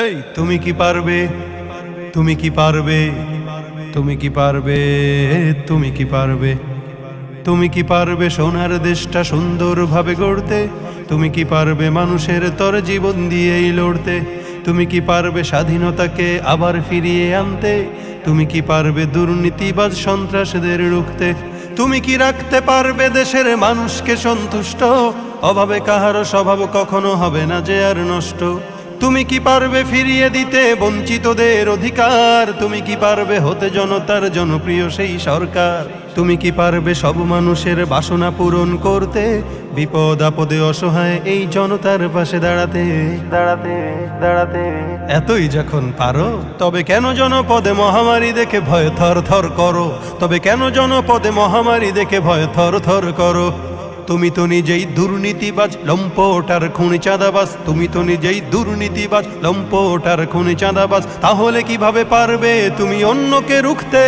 এই তুমি কি পারবে, তুমি কি পারবে, তুমি কি পারবে, তুমি কি পারবে, তুমি কি পারবে সোনার দেশটা সুন্দরভাবে গড়তে? তুমি কি পারবে মানুষের তর জীবন দিয়েই লড়তে? তুমি কি পারবে স্বাধীনতাকে আবার ফিরিয়ে আনতে? তুমি কি পারবে দুর্নীতিবাজ সন্ত্রাসীদের রুখতে? তুমি কি রাখতে পারবে দেশের মানুষকে সন্তুষ্ট? অভাবে কাহারও স্বভাব কখনো হবে না যে আর নষ্ট। তুমি কি পারবে ফিরিয়ে দিতে বঞ্চিতদের অধিকার? তুমি কি পারবে হতে জনতার জনপ্রিয় সেই সরকার? তুমি কি পারবে সব মানুষের বাসনা পূরণ করতে? বিপদ আপদে অসহায় এই জনতার পাশে দাঁড়াতে দাঁড়াতে দাঁড়াতে এতই যখন পারো, তবে কেন জনপদে মহামারী দেখে ভয় থর থর করো? তবে কেন জনপদে মহামারী দেখে ভয় থর থর করো? তুমি তো নিজেই দুর্নীতিবাজ, লম্পট আর খুনি চাঁদাবাজ। তুমি তো নিজেই দুর্নীতিবাজ, লম্পট আর খুনি চাঁদাবাজ। তাহলে কিভাবে পারবে তুমি অন্যকে রুখতে?